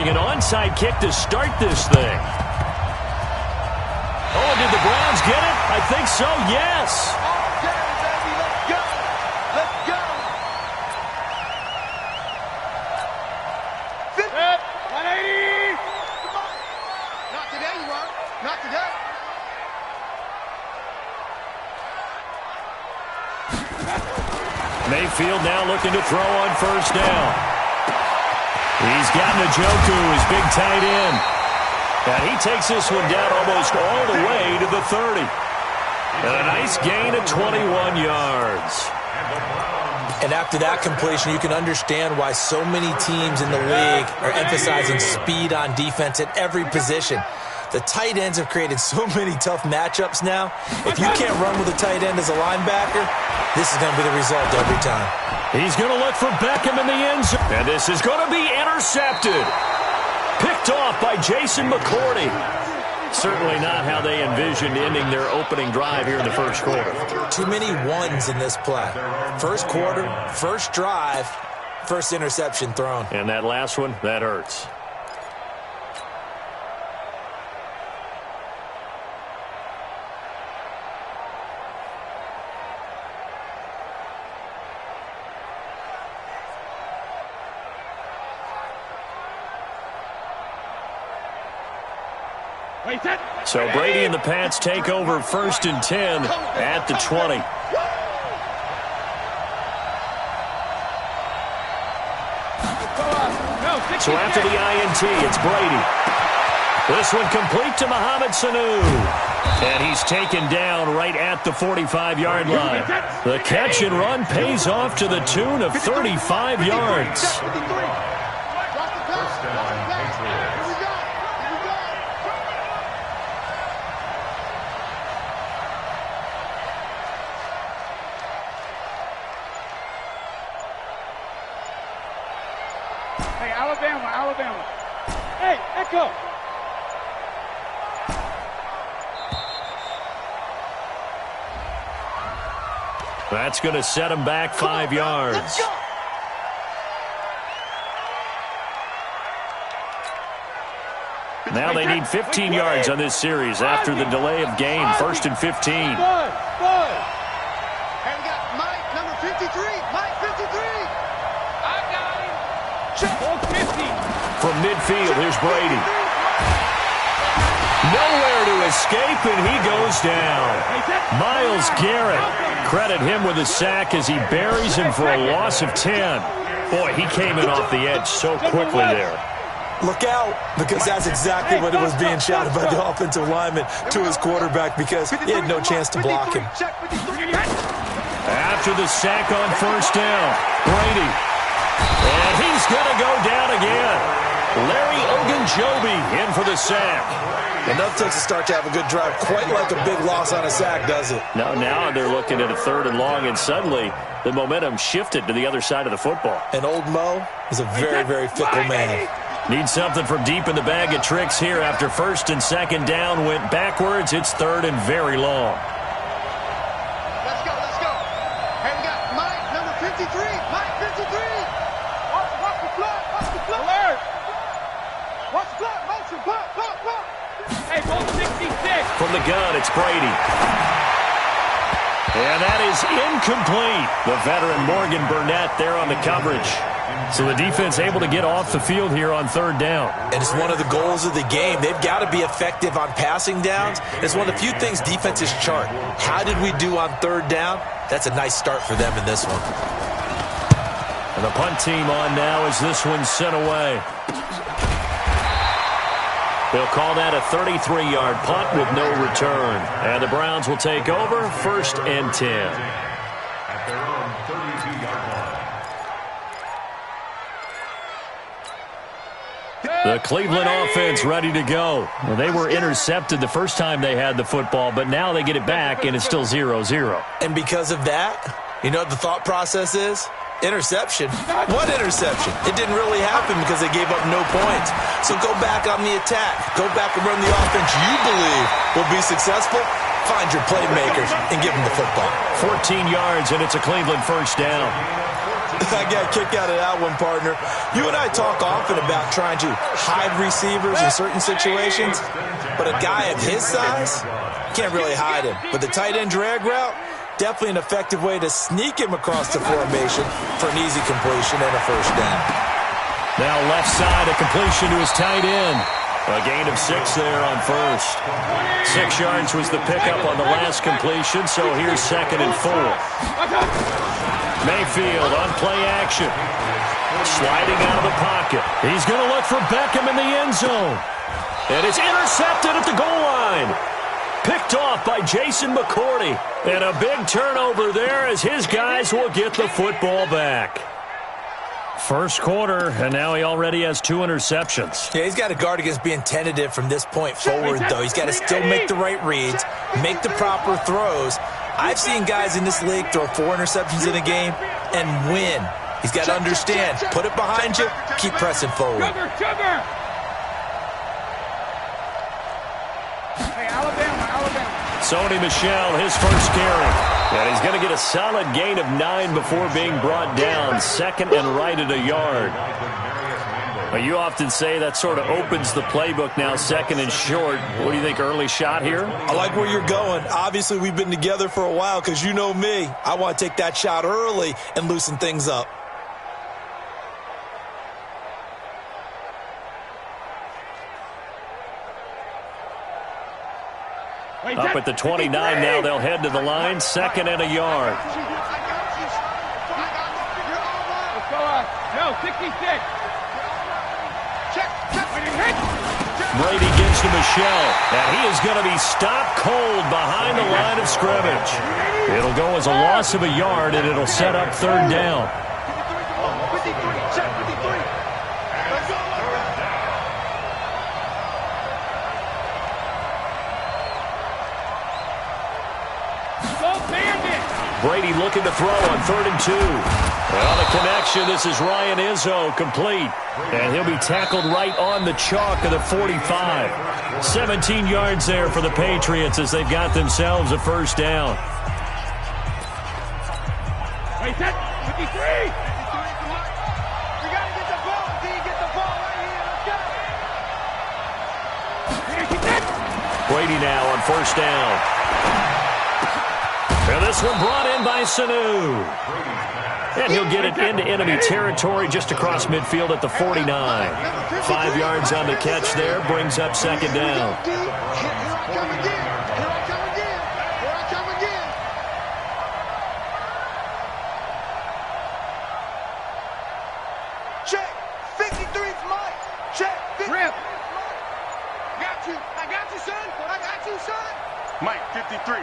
An onside kick to start this thing. Oh, did the Browns get it? I think so, yes. Okay, baby, let's go. Let's go. 180. Not today, you won't. Not today. Mayfield now looking to throw on first down. He's got Njoku, his big tight end. And he takes this one down almost all the way to the 30. And a nice gain of 21 yards. And after that completion, you can understand why so many teams in the league are emphasizing speed on defense at every position. The tight ends have created so many tough matchups now. If you can't run with a tight end as a linebacker, this is going to be the result every time. He's going to look for Beckham in the end zone. And this is going to be intercepted. Picked off by Jason McCourty. Certainly not how they envisioned ending their opening drive here in the first quarter. Too many ones in this play. First quarter, first drive, first interception thrown. And that last one, that hurts. So Brady and the Pats take over 1st and 10 at the 20. So after the INT, it's Brady. This one complete to Mohamed Sanu. And he's taken down right at the 45-yard line. The catch and run pays off to the tune of 35 yards. Hey, Alabama. Hey, Echo. That's going to set him back 5 yards. Now they need 15 yards on this series after the delay of game. 1st and 15. And we got Mike, number 53. Mike, 53. I got him. Check. 50. From midfield, here's Brady. Nowhere to escape, and he goes down. Miles Garrett, credit him with a sack as he buries him for a loss of 10. Boy, he came in off the edge so quickly there. Look out, because that's exactly what it was being shouted by the offensive lineman to his quarterback, because he had no chance to block him. After the sack on first down, Brady. And he's going to go down again. Larry Ogunjobi in for the sack. Enough takes a start to have a good drive, quite like a big loss on a sack, does it? Now they're looking at a 3rd and long, and suddenly the momentum shifted to the other side of the football. And old Mo is a very, very fickle man. Need something from deep in the bag of tricks here after 1st and 2nd down went backwards. It's 3rd and very long. Let's go. Hey, we got Mike, number 53. Mike, 53. Watch the flood. Alert. Watch the flood. Motion. Pop. Hey, ball 66. From the gun, it's Brady. And that is incomplete. The veteran Morgan Burnett there on the coverage. So the defense able to get off the field here on 3rd down. And it's one of the goals of the game. They've got to be effective on passing downs. It's one of the few things defenses chart. How did we do on 3rd down? That's a nice start for them in this one. And the punt team on now as this one's sent away. They'll call that a 33-yard punt with no return. And the Browns will take over 1st and 10. At their own 32-yard line. The Cleveland offense ready to go. Well, they were intercepted the first time they had the football, but now they get it back, and it's still 0-0. And because of that, you know what the thought process is? Interception. What interception? It didn't really happen because they gave up no points. So go back on the attack. Go back and run the offense you believe will be successful. Find your playmakers and give them the football. 14 yards, and it's a Cleveland 1st down. I got a kick out of that one, partner. You and I talk often about trying to hide receivers in certain situations, but a guy of his size, can't really hide him. But the tight end drag route, definitely an effective way to sneak him across the formation for an easy completion and a first down. Now left side, a completion to his tight end. A gain of 6 there on first. 6 yards was the pickup on the last completion, so here's 2nd and 4. Mayfield on play action. Sliding out of the pocket. He's going to look for Beckham in the end zone. And it's intercepted at the goal line. Picked off by Jason McCourty. And a big turnover there as his guys will get the football back. First quarter, and now he already has 2 interceptions. Yeah, he's got to guard against being tentative from this point forward, though. He's got to still make the right reads, make the proper throws. I've seen guys in this league throw 4 interceptions in a game and win. He's got to understand, put it behind you, keep pressing forward. Hey, Alabama. Sony Michel, his first carry. And he's going to get a solid gain of 9 before being brought down. 2nd and right at a yard. Well, you often say that sort of opens the playbook now, 2nd and short. What do you think, early shot here? I like where you're going. Obviously, we've been together for a while because you know me. I want to take that shot early and loosen things up. Up at the 29 now, they'll head to the line. 2nd and a yard. No, 66. Brady gives to Michel, and he is going to be stopped cold behind the line of scrimmage. It'll go as a loss of a yard, and it'll set up 3rd down. Brady looking to throw on 3rd and 2. And on the connection, this is Ryan Izzo, complete. And he'll be tackled right on the chalk of the 45. 17 yards there for the Patriots as they've got themselves a first down. Wait, set. 53. We got to get the ball. D, get the ball right here. Let's go. Brady now on first down. And this one brought in by Sanu. And he'll get it into enemy territory just across midfield at the 49. 5 yards on the catch there, brings up 2nd down. Check. 53's Mike. Check. Rip. I got you, son. Mike, 53.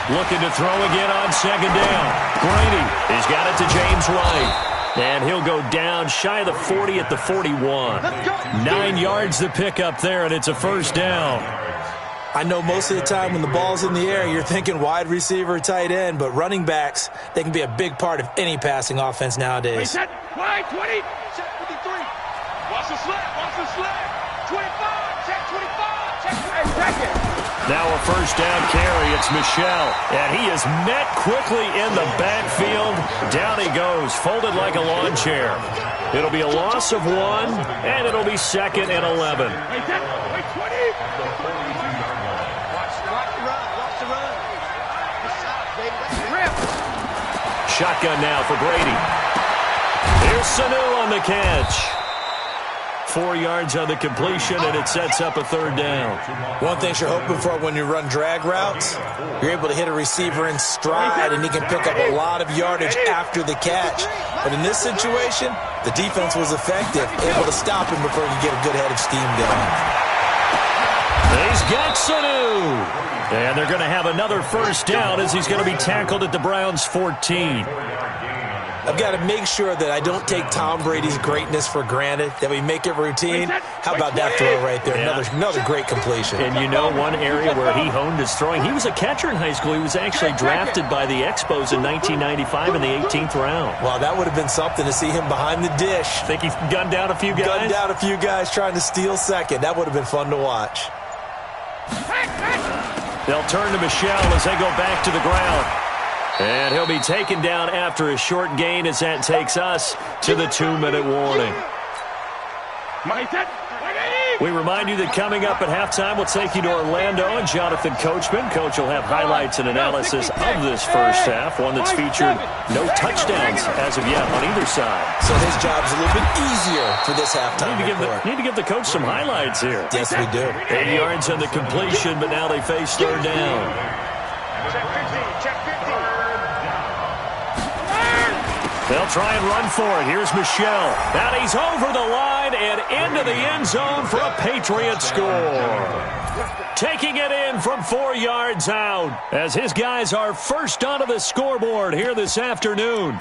Looking to throw again on 2nd down. Brady, he's got it to James White. And he'll go down shy of the 40 at the 41. 9 yards to pick up there, and it's a first down. I know most of the time when the ball's in the air, you're thinking wide receiver, tight end, but running backs, they can be a big part of any passing offense nowadays. Wide 20. Check 53. Watch the slap. 25. Check 25. Check it. Now a first down carry. It's Michel. And he is met quickly in the backfield. Down he goes, folded like a lawn chair. It'll be a loss of 1, and it'll be 2nd and 11. Wait, 20. Watch the run. Shotgun now for Brady. Here's Sanu on the catch. 4 yards on the completion, and it sets up a 3rd down. One thing you're hoping for when you run drag routes, you're able to hit a receiver in stride, and he can pick up a lot of yardage after the catch. But in this situation, the defense was effective, able to stop him before he could get a good head of steam going. He's got Sanu. And they're going to have another first down as he's going to be tackled at the Browns' 14. I've got to make sure that I don't take Tom Brady's greatness for granted, that we make it routine. How about that throw right there? Yeah. Another great completion. And you know one area where he honed his throwing, he was a catcher in high school. He was actually drafted by the Expos in 1995 in the 18th round. Wow, that would have been something to see him behind the dish. Think he gunned down a few guys? Gunned down a few guys trying to steal second. That would have been fun to watch. They'll turn to Michel as they go back to the ground. And he'll be taken down after a short gain as that takes us to the 2-minute warning. We remind you that coming up at halftime, we'll take you to Orlando and Jonathan Coachman. Coach will have highlights and analysis of this first half, one that's featured no touchdowns as of yet on either side. So his job's a little bit easier for this halftime report. Need to give the coach some highlights here. Yes, we do. 8 yards on the completion, but now they face third down. Check 15, check 15. They'll try and run for it. Here's Michelle. And he's over the line and into the end zone for a Patriot score. Taking it in from 4 yards out as his guys are first onto the scoreboard here this afternoon.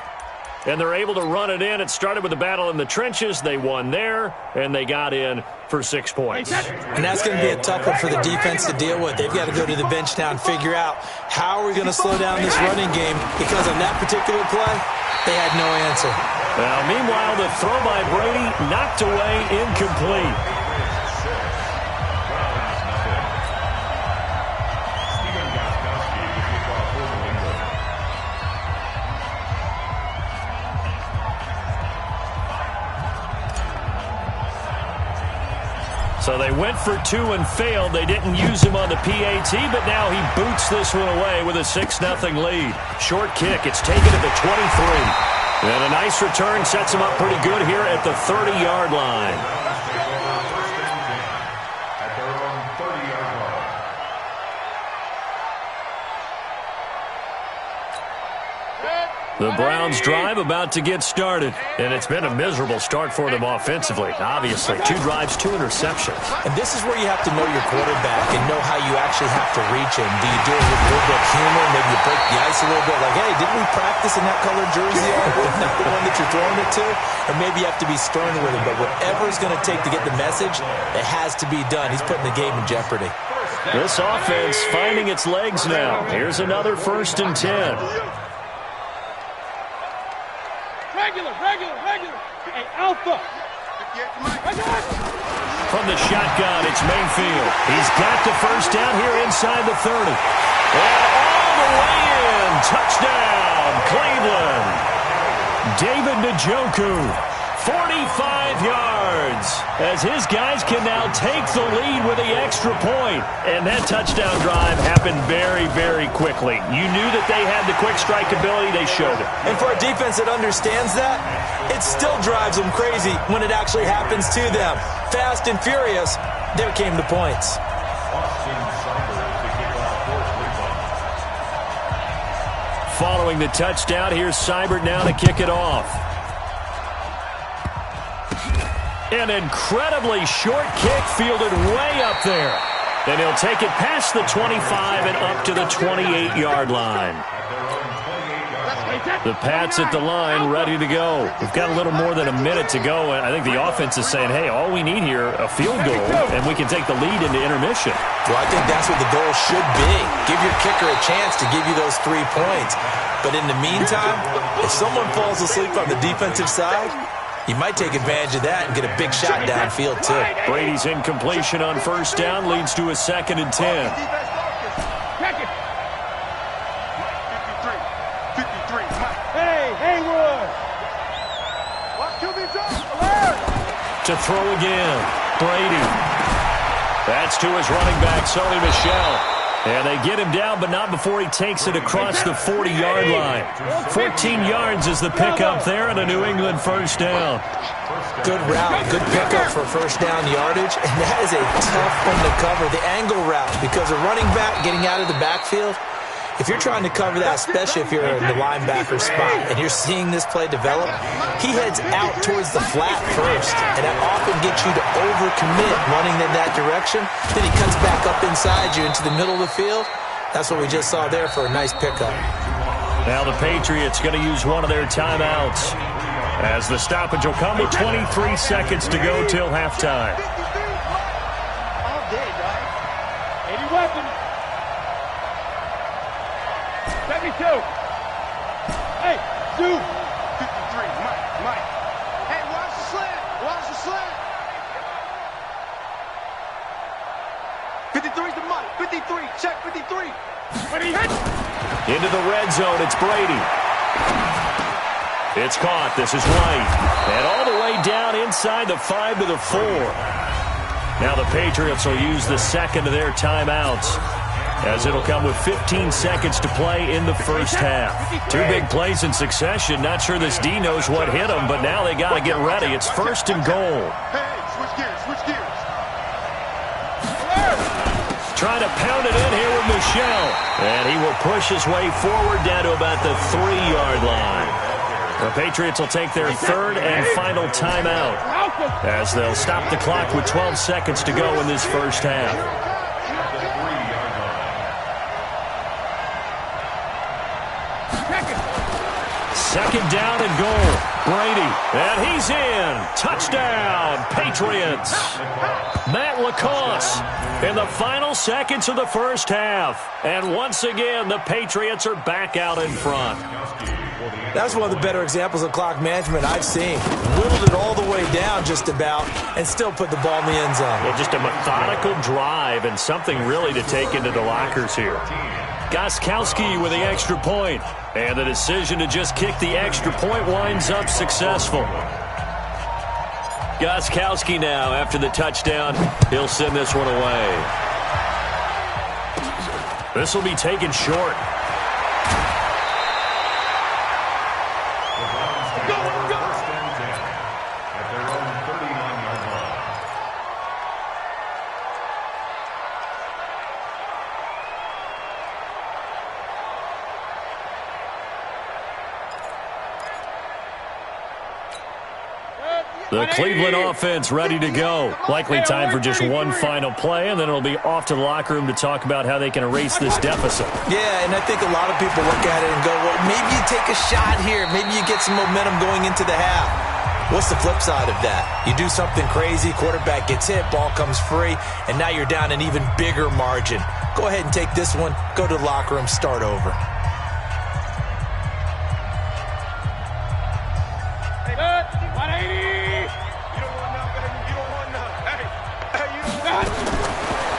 And they're able to run it in. It started with a battle in the trenches. They won there, and they got in for 6 points. And that's going to be a tough one for the defense to deal with. They've got to go to the bench now and figure out how are we going to slow down this running game, because on that particular play, they had no answer. Now, meanwhile, the throw by Brady knocked away, incomplete. So they went for 2 and failed. They didn't use him on the PAT, but now he boots this one away with a 6-0 lead. Short kick. It's taken at the 23. And a nice return sets him up pretty good here at the 30-yard line. At their own 30-yard line. The Browns' drive about to get started, and it's been a miserable start for them offensively. Obviously, 2 drives, 2 interceptions. And this is where you have to know your quarterback and know how you actually have to reach him. Do you do it with a little bit of humor? Maybe you break the ice a little bit, like, hey, didn't we practice in that colored jersey? Not the one that you're throwing it to? Or maybe you have to be stern with him. But whatever it's going to take to get the message, it has to be done. He's putting the game in jeopardy. This offense finding its legs now. Here's another 1st and 10. Regular. Hey, Alpha. From the shotgun, it's Mayfield. He's got the first down here inside the 30. And all the way in. Touchdown, Cleveland. David Njoku, 45 yards, as his guys can now take the lead with the extra point. And that touchdown drive happened very, very quickly. You knew that they had the quick strike ability. They showed it. And for a defense that understands that, it still drives them crazy when it actually happens to them. Fast and furious, there came the points. Following the touchdown, here's Seibert now to kick it off. An incredibly short kick fielded way up there. And he'll take it past the 25 and up to the 28-yard line. The Pats at the line, ready to go. We've got a little more than a minute to go, and I think the offense is saying, hey, all we need here, a field goal, and we can take the lead into intermission. Well, I think that's what the goal should be. Give your kicker a chance to give you those 3 points. But in the meantime, if someone falls asleep on the defensive side, you might take advantage of that and get a big shot downfield, too. Brady's incompletion on 1st down leads to a 2nd and 10. To throw again, Brady. That's to his running back, Sony Michel. And they get him down, but not before he takes it across the 40-yard line. 14 yards is the pickup there and a New England 1st down. Good route, good pickup for 1st down yardage, and that is a tough one to cover, the angle route, because a running back getting out of the backfield, if you're trying to cover that, especially if you're in the linebacker spot and you're seeing this play develop, he heads out towards the flat first, and that often gets you to overcommit running in that direction. Then he cuts back up inside you into the middle of the field. That's what we just saw there for a nice pickup. Now the Patriots going to use one of their timeouts as the stoppage will come with 23 seconds to go till halftime. All day, dog. 80 weapons. 72. Hey, Stu. 53, Mike. Hey, watch the slant. 53's the Mike. 53, check 53. But he hit. Into the red zone, it's Brady. It's caught. This is White. And all the way down inside the 5 to the 4. Now the Patriots will use the second of their timeouts, as it'll come with 15 seconds to play in the first half. 2 big plays in succession. Not sure this D knows what hit them, but now they got to get ready. It's first and goal. Hey, switch gears, switch gears. Trying to pound it in here with Michel. And he will push his way forward down to about the 3-yard line. The Patriots will take their third and final timeout, as they'll stop the clock with 12 seconds to go in this first half. Second down and goal. Brady, and he's in. Touchdown, Patriots. Matt LaCosse in the final seconds of the first half. And once again, the Patriots are back out in front. That's one of the better examples of clock management I've seen. Whittled it all the way down just about and still put the ball in the end zone. Yeah, just a methodical drive and something really to take into the lockers here. Gostkowski with the extra point. And the decision to just kick the extra point winds up successful. Gostkowski now, after the touchdown, he'll send this one away. This will be taken short. The Cleveland offense ready to go. Likely time for just one final play, and then it'll be off to the locker room to talk about how they can erase this deficit. Yeah, and I think a lot of people look at it and go, well, maybe you take a shot here. Maybe you get some momentum going into the half. What's the flip side of that? You do something crazy, quarterback gets hit, ball comes free, and now you're down an even bigger margin. Go ahead and take this one, go to the locker room, start over.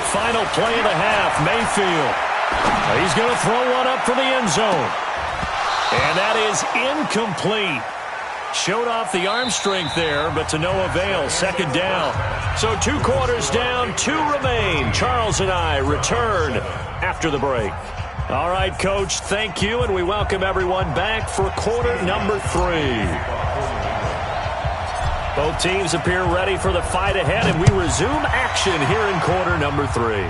Final play of the half, Mayfield. He's going to throw one up for the end zone. And that is incomplete. Showed off the arm strength there, but to no avail. Second down. So 2 quarters down, 2 remain. Charles and I return after the break. All right, Coach, thank you, and we welcome everyone back for quarter number 3. Both teams appear ready for the fight ahead, and we resume action here in quarter number 3.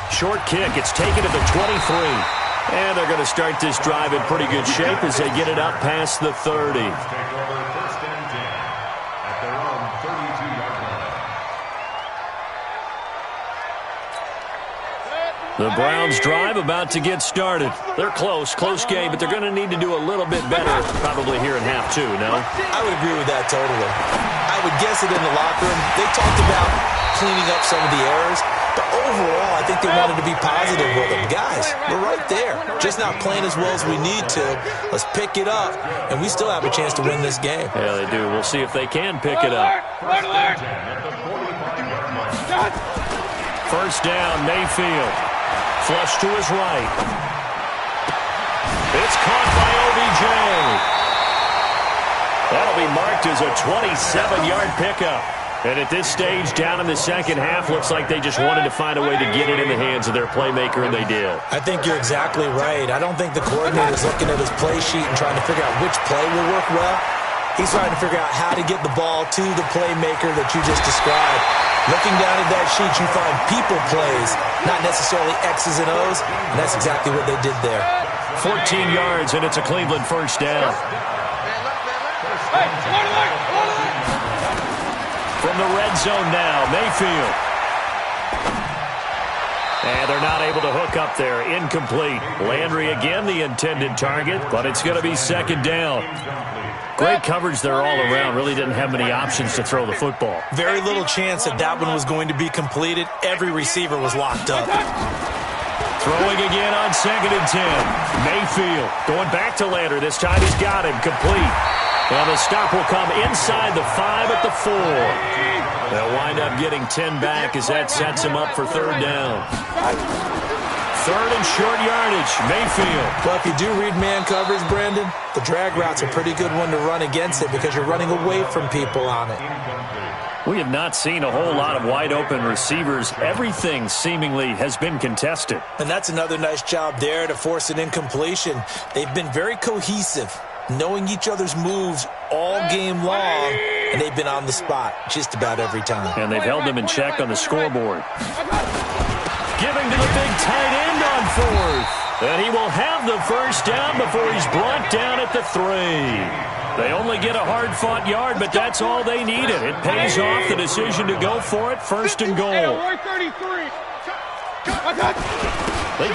Short kick. It's taken to the 23. And they're going to start this drive in pretty good shape as they get it up past the 30. The Browns drive about to get started. They're close game, but they're going to need to do a little bit better probably here in half 2, no? I would agree with that totally. I would guess it in the locker room. They talked about cleaning up some of the errors, but overall, I think they wanted to be positive with them. Guys, we're right there. Just not playing as well as we need to. Let's pick it up, and we still have a chance to win this game. Yeah, they do. We'll see if they can pick it up. First down, Mayfield. Flush to his right. It's caught by OBJ. That'll be marked as a 27-yard pickup. And at this stage, down in the second half, looks like they just wanted to find a way to get it in the hands of their playmaker, and they did. I think you're exactly right. I don't think the coordinator's looking at his play sheet and trying to figure out which play will work well. He's trying to figure out how to get the ball to the playmaker that you just described. Looking down at that sheet, you find people plays, not necessarily X's and O's, and that's exactly what they did there. 14 yards, and it's a Cleveland first down. From the red zone now, Mayfield. And they're not able to hook up there. Incomplete. Landry again, the intended target, but it's going to be second down. Great coverage there all around. Really didn't have many options to throw the football. Very little chance that that one was going to be completed. Every receiver was locked up. Throwing again on 2nd and 10. Mayfield going back to Landry. This time he's got him complete. And the stop will come inside the 5 at the 4. They'll wind up getting 10 back as that sets him up for third down. Third and short yardage, Mayfield. Well, if you do read man coverage, Brandon, the drag route's a pretty good one to run against it because you're running away from people on it. We have not seen a whole lot of wide-open receivers. Everything seemingly has been contested. And that's another nice job there to force an incompletion. They've been very cohesive, knowing each other's moves all game long, and they've been on the spot just about every time. And they've held them in check on the scoreboard. Giving to the big tight end on fourth. And he will have the first down before he's brought down at the 3. They only get a hard-fought yard, but that's all they needed. It pays off the decision to go for it, first and goal. They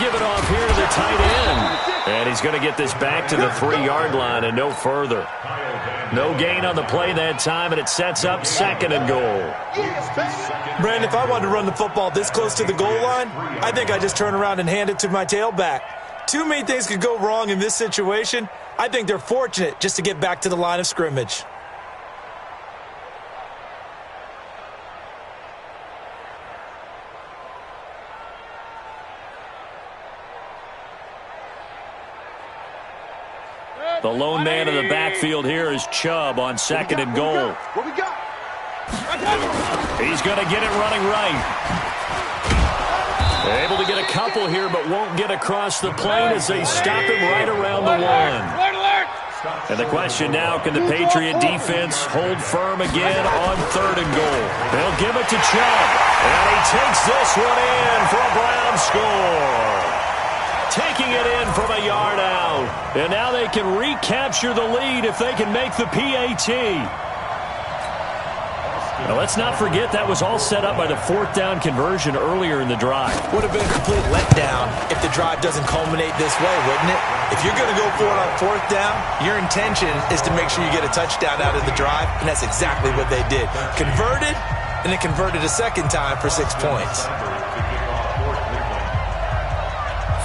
give it off here to the tight end. And he's going to get this back to the 3-yard line and no further. No gain on the play that time, and it sets up second and goal. Brandon, if I wanted to run the football this close to the goal line, I think I just turn around and hand it to my tailback. Too many things could go wrong in this situation. I think they're fortunate just to get back to the line of scrimmage. The lone man in the backfield here is Chubb on second and goal. What we got? He's going to get it running right. Able to get a couple here, but won't get across the plane as they stop him right around the 1. And the question now, can the Patriot defense hold firm again on third and goal? They'll give it to Chubb. And he takes this one in for a Brown score. Taking it in from a yard out. And now they can recapture the lead if they can make the PAT. Now, let's not forget that was all set up by the fourth down conversion earlier in the drive. Would have been a complete letdown if the drive doesn't culminate this way, wouldn't it? If you're going to go for it on fourth down, your intention is to make sure you get a touchdown out of the drive, and that's exactly what they did. Converted, and then converted a second time for 6 points.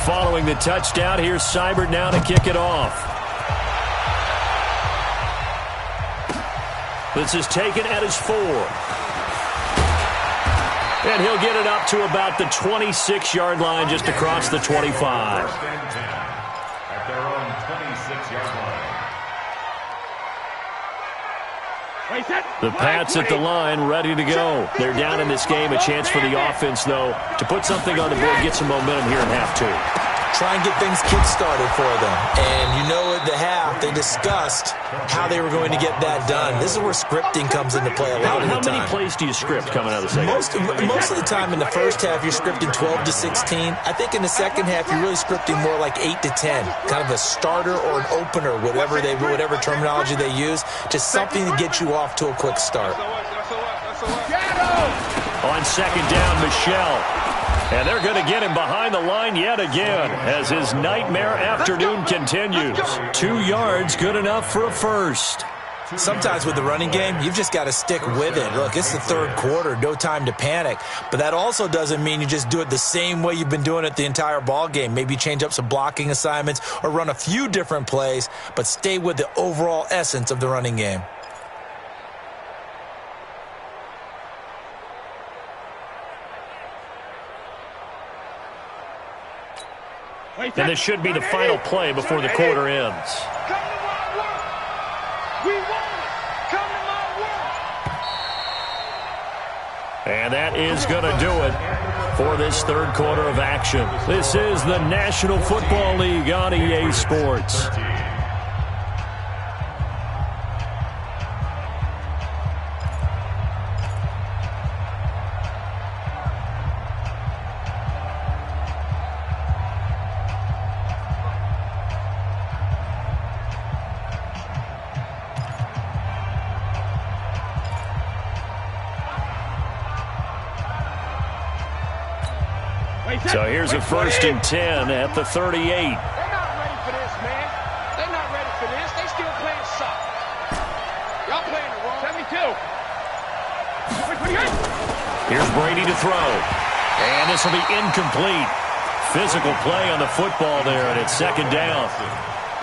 Following the touchdown, here's Seibert now to kick it off. This is taken at his 4. And he'll get it up to about the 26-yard line, just across the 25. At their own 26-yard line. The Pats at the line, ready to go. They're down in this game. A chance for the offense, though, to put something on the board, get some momentum here in half 2. Try and get things kick-started for them. And you know at the half, they discussed how they were going to get that done. This is where scripting comes into play a lot of the time. How many plays do you script coming out of the second? Most of the time in the first half, you're scripting 12 to 16. I think in the second half, you're really scripting more like 8 to 10. Kind of a starter or an opener, whatever terminology they use. Just something to get you off to a quick start. On second down, Michelle. And they're going to get him behind the line yet again as his nightmare afternoon continues. 2 yards, good enough for a first. Sometimes with the running game, you've just got to stick with it. Look, it's the third quarter, no time to panic. But that also doesn't mean you just do it the same way you've been doing it the entire ball game. Maybe change up some blocking assignments or run a few different plays, but stay with the overall essence of the running game. And this should be the final play before the quarter ends. And that is going to do it for this third quarter of action. This is the National Football League on EA Sports. So here's a 1st and 10 at the 38. They're not ready for this, man. They're not ready for this. They still playing soft. Y'all playing the wrong. 72. Here's Brady to throw. And this will be incomplete. Physical play on the football there, and it's second down.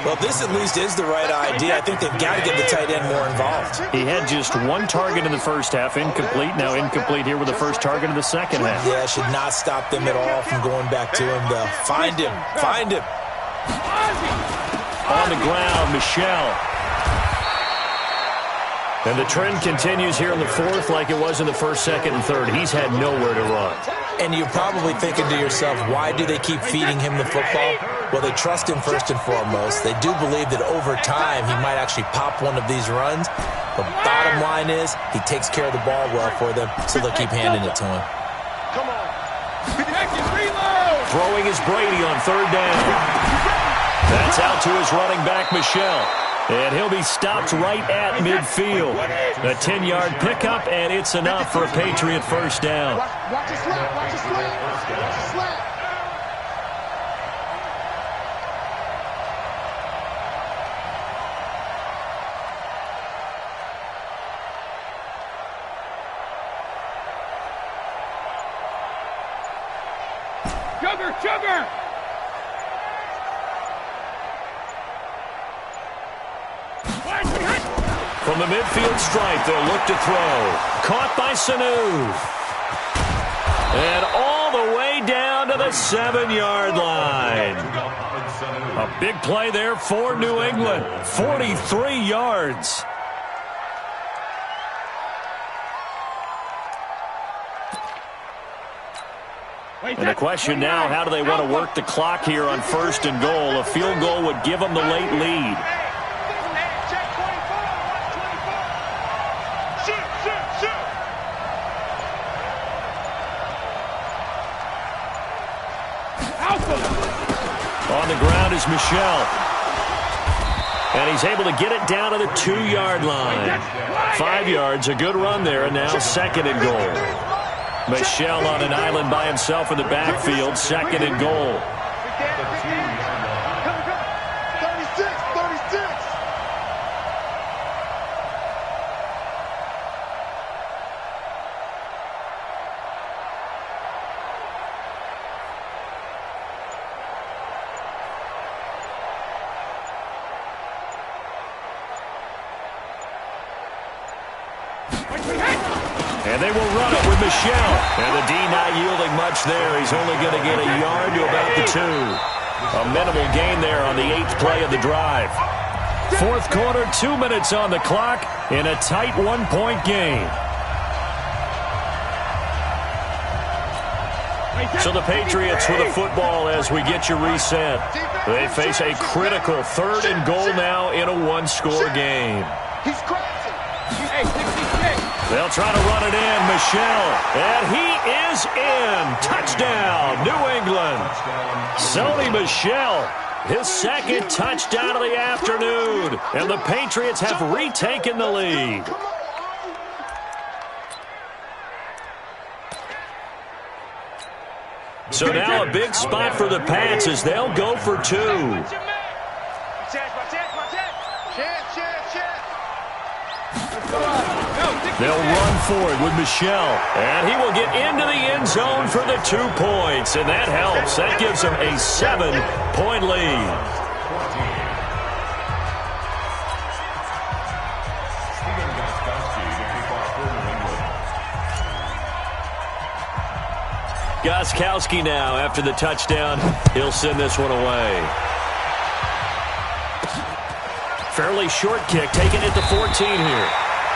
Well, this at least is the right idea. I think they've got to get the tight end more involved. He had just one target in the first half, incomplete. Now incomplete here with the first target of the second half. Yeah, it should not stop them at all from going back to him, though. Find him. Find him. On the ground, Michel. And the trend continues here in the fourth like it was in the first, second, and third. He's had nowhere to run. And you're probably thinking to yourself, why do they keep feeding him the football? Well, they trust him first and foremost. They do believe that over time he might actually pop one of these runs. But bottom line is he takes care of the ball well for them, so they'll keep handing it to him. Come on. Throwing is Brady on third down. That's out to his running back, Michel. And he'll be stopped right at midfield. A 10-yard pickup, and it's enough for a Patriot first down. Watch it slap. Watch it slap. Watch it slap. Sugar! From the midfield stripe, they'll look to throw. Caught by Sanu. And all the way down to the 7-yard line. A big play there for New England. 43 yards. And the question now, how do they want to work the clock here on first and goal? A field goal would give them the late lead. On the ground is Michel. And he's able to get it down to the 2-yard line. 5 yards, a good run there, and now second and goal. Michel on an island by himself in the backfield, second and goal. 36. And they will run it with Michel. And the D not yielding much there. He's only going to get a yard to about the 2. A minimal gain there on the 8th play of the drive. Fourth quarter, 2 minutes on the clock in a tight 1-point game. So the Patriots with the football as we get you reset. They face a critical third and goal now in a 1-score game. He's crazy. Hey, 66. They'll try to run it in, Michel, and he is in. Touchdown, New England. Sony Michel, his second touchdown of the afternoon, and the Patriots have retaken the lead. So now a big spot for the Pats as they'll go for 2. They'll run forward with Michel, and he will get into the end zone for the 2 points, and that helps. That gives them a 7-point lead. Gostkowski now after the touchdown. He'll send this one away. Fairly short kick, taking it to 14 here.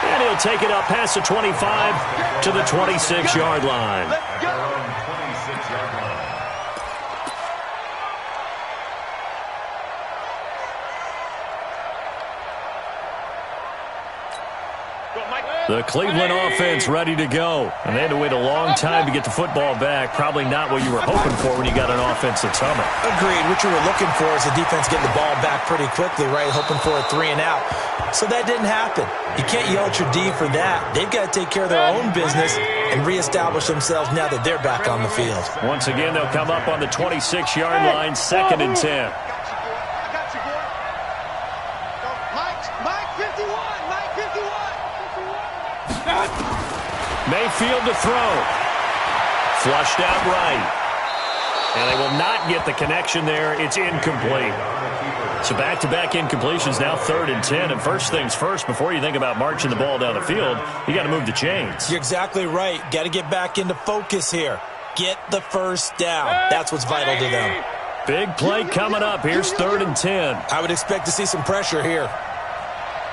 And he'll take it up past the 25 to the 26-yard line. The Cleveland offense ready to go. And they had to wait a long time to get the football back. Probably not what you were hoping for when you got an offense that's humming. Agreed. What you were looking for is the defense getting the ball back pretty quickly, right? Hoping for a 3 and out. So that didn't happen. You can't yell at your D for that. They've got to take care of their own business and reestablish themselves now that they're back on the field. Once again, they'll come up on the 26-yard line, 2nd and 10. Mayfield to throw. Flushed out right. And they will not get the connection there. It's incomplete. So back-to-back incompletions, now 3rd and 10. And first things first, before you think about marching the ball down the field, you got to move the chains. You're exactly right. Got to get back into focus here. Get the first down. That's what's vital to them. Big play coming up. Here's 3rd and 10. I would expect to see some pressure here.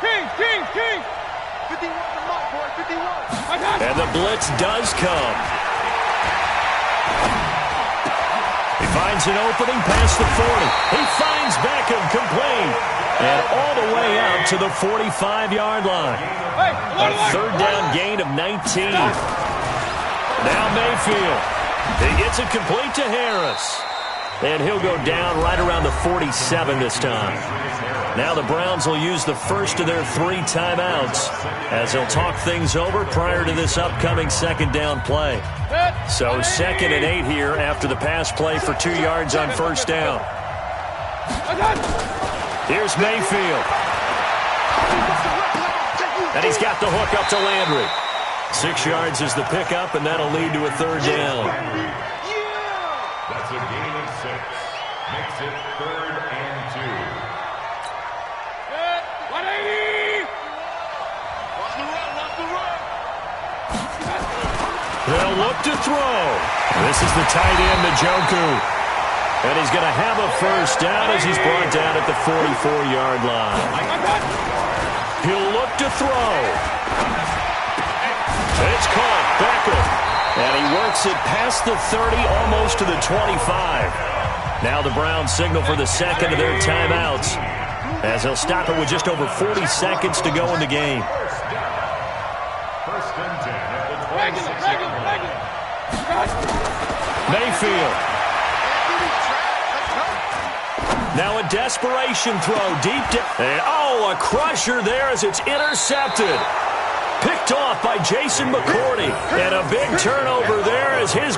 King. 51 to Mike, boy, 51. And the blitz does come. He finds an opening past the 40. He finds Beckham complete. And all the way out to the 45-yard line. A 3rd down gain of 19. Now Mayfield. He gets it complete to Harris. And he'll go down right around the 47 this time. Now the Browns will use the first of their 3 timeouts as they'll talk things over prior to this upcoming 2nd down play. So 2nd and 8 here after the pass play for 2 yards on 1st down. Here's Mayfield. And he's got the hook up to Landry. 6 yards is the pickup, and that'll lead to a 3rd down. That's a gain of 6. Makes it 3rd and 2. 180! Watch the run. They'll look to throw. This is the tight end, Njoku. And he's going to have a first down as he's brought down at the 44-yard line. He'll look to throw. It's caught. Beckham. And he works it past the 30, almost to the 25. Now the Browns signal for the 2nd of their timeouts as they'll stop it with just over 40 seconds to go in the game. First and 10 at the 26-yard line. Mayfield. Now a desperation throw deep down. And, a crusher there as it's intercepted. Picked off by Jason McCourty. And a big turnover there as his